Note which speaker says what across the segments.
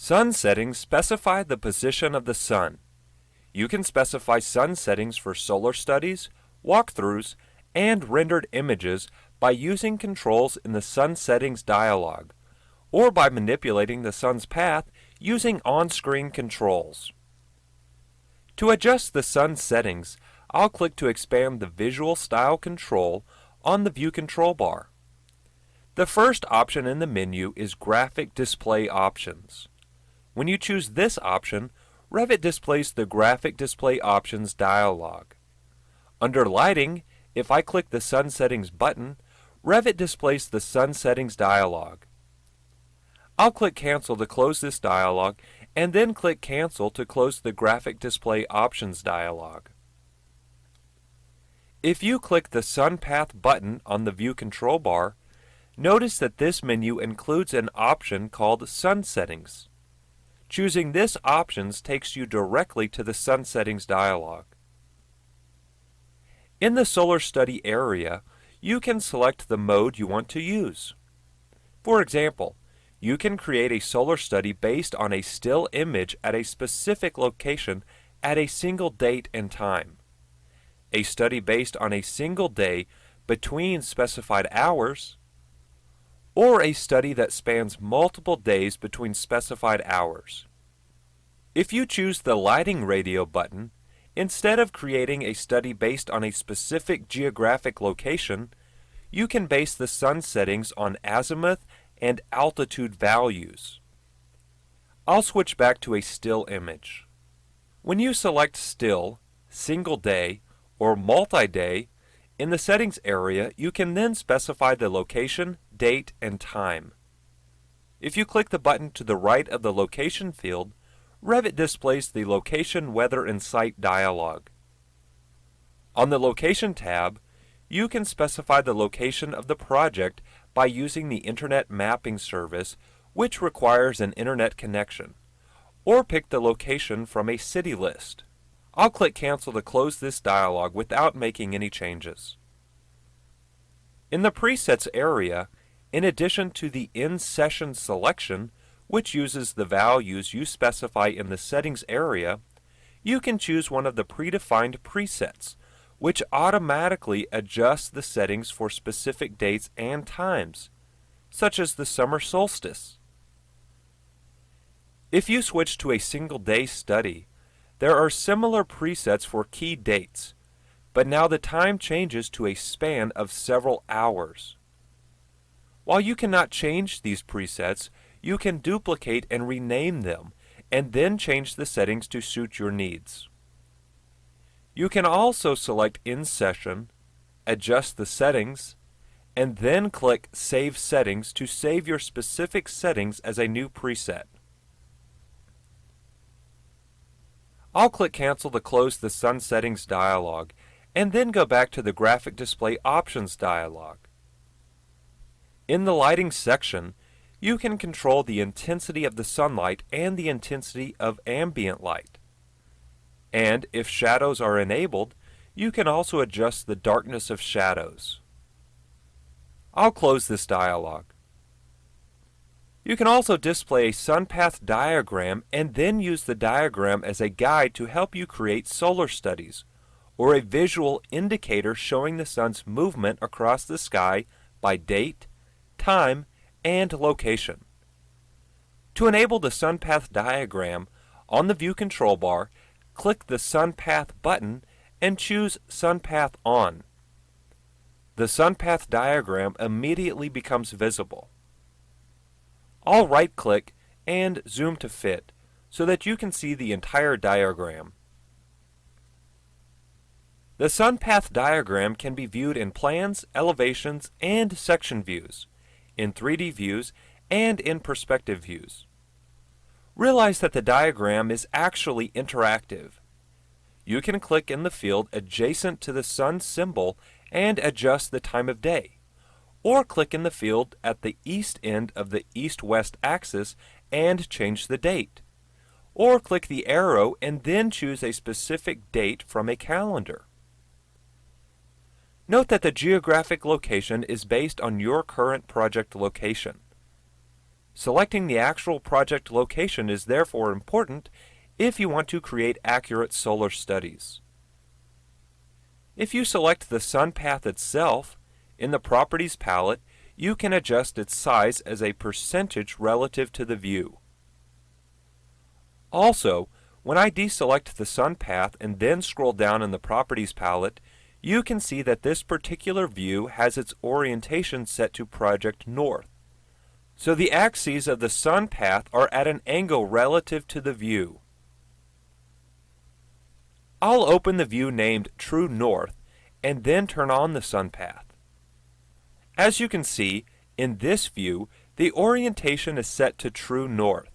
Speaker 1: Sun settings specify the position of the sun. You can specify sun settings for solar studies, walkthroughs, and rendered images by using controls in the Sun Settings dialog, or by manipulating the sun's path using on-screen controls. To adjust the sun settings, I'll click to expand the Visual Style control on the View control bar. The first option in the menu is Graphic Display Options. When you choose this option, Revit displays the Graphic Display Options dialog. Under Lighting, if I click the Sun Settings button, Revit displays the Sun Settings dialog. I'll click Cancel to close this dialog, and then click Cancel to close the Graphic Display Options dialog. If you click the Sun Path button on the View control bar, notice that this menu includes an option called Sun Settings. Choosing this option takes you directly to the Sun Settings dialog. In the Solar Study area, you can select the mode you want to use. For example, you can create a solar study based on a still image at a specific location at a single date and time, a study based on a single day between specified hours, or a study that spans multiple days between specified hours. If you choose the Lighting Radio button, instead of creating a study based on a specific geographic location, you can base the sun settings on azimuth and altitude values. I'll switch back to a still image. When you select Still, Single Day, or Multi-Day, in the Settings area, you can then specify the location, date, and time. If you click the button to the right of the Location field, Revit displays the Location, Weather, and Site dialog. On the Location tab, you can specify the location of the project by using the Internet Mapping Service, which requires an Internet connection, or pick the location from a city list. I'll click Cancel to close this dialog without making any changes. In the Presets area, in addition to the In-Session selection, which uses the values you specify in the Settings area, you can choose one of the predefined presets, which automatically adjusts the settings for specific dates and times, such as the summer solstice. If you switch to a single-day study, there are similar presets for key dates, but now the time changes to a span of several hours. While you cannot change these presets, you can duplicate and rename them, and then change the settings to suit your needs. You can also select In Session, adjust the settings, and then click Save Settings to save your specific settings as a new preset. I'll click Cancel to close the Sun Settings dialog, and then go back to the Graphic Display Options dialog. In the Lighting section, you can control the intensity of the sunlight and the intensity of ambient light. And if shadows are enabled, you can also adjust the darkness of shadows. I'll close this dialog. You can also display a sun path diagram and then use the diagram as a guide to help you create solar studies, or a visual indicator showing the sun's movement across the sky by date, time, and location. To enable the sun path diagram, on the View control bar, click the Sun Path button and choose Sun Path On. The sun path diagram immediately becomes visible. I'll right-click and zoom to fit so that you can see the entire diagram. The sun path diagram can be viewed in plans, elevations, and section views, in 3D views, and in perspective views. Realize that the diagram is actually interactive. You can click in the field adjacent to the sun symbol and adjust the time of day, or click in the field at the east end of the east-west axis and change the date, or click the arrow and then choose a specific date from a calendar. Note that the geographic location is based on your current project location. Selecting the actual project location is therefore important if you want to create accurate solar studies. If you select the sun path itself, in the Properties palette, you can adjust its size as a percentage relative to the view. Also, when I deselect the sun path and then scroll down in the Properties palette, you can see that this particular view has its orientation set to project north. So the axes of the sun path are at an angle relative to the view. I'll open the view named True North and then turn on the sun path. As you can see, in this view, the orientation is set to true north.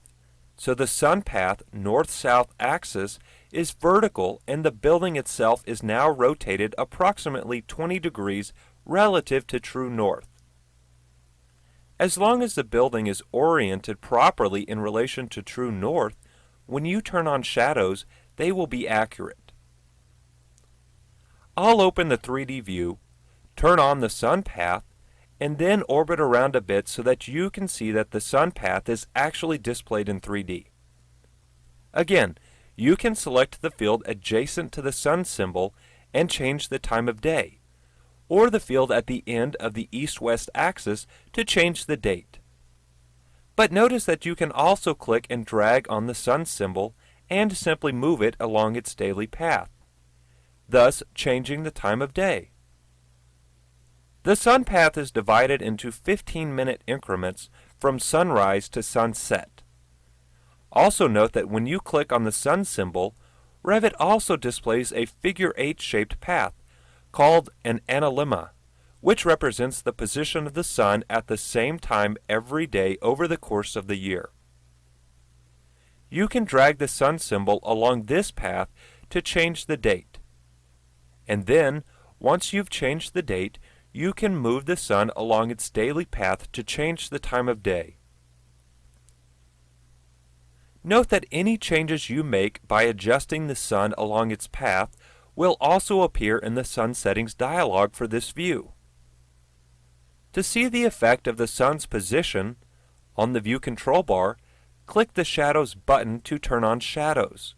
Speaker 1: So the sun path north-south axis is vertical and the building itself is now rotated approximately 20 degrees relative to true north. As long as the building is oriented properly in relation to true north, when you turn on shadows, they will be accurate. I'll open the 3D view, turn on the sun path, and then orbit around a bit so that you can see that the sun path is actually displayed in 3D. Again, you can select the field adjacent to the sun symbol and change the time of day, or the field at the end of the east-west axis to change the date. But notice that you can also click and drag on the sun symbol and simply move it along its daily path, thus changing the time of day. The sun path is divided into 15-minute increments from sunrise to sunset. Also note that when you click on the sun symbol, Revit also displays a figure 8-shaped path called an analemma, which represents the position of the sun at the same time every day over the course of the year. You can drag the sun symbol along this path to change the date. And then, once you've changed the date, you can move the sun along its daily path to change the time of day. Note that any changes you make by adjusting the sun along its path will also appear in the Sun Settings dialog for this view. To see the effect of the sun's position, on the View control bar, click the Shadows button to turn on shadows.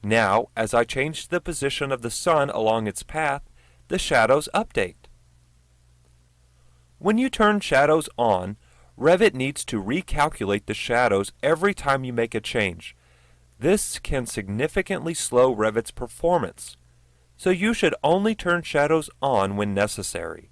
Speaker 1: Now, as I change the position of the sun along its path, the shadows update. When you turn shadows on, Revit needs to recalculate the shadows every time you make a change. This can significantly slow Revit's performance, so you should only turn shadows on when necessary.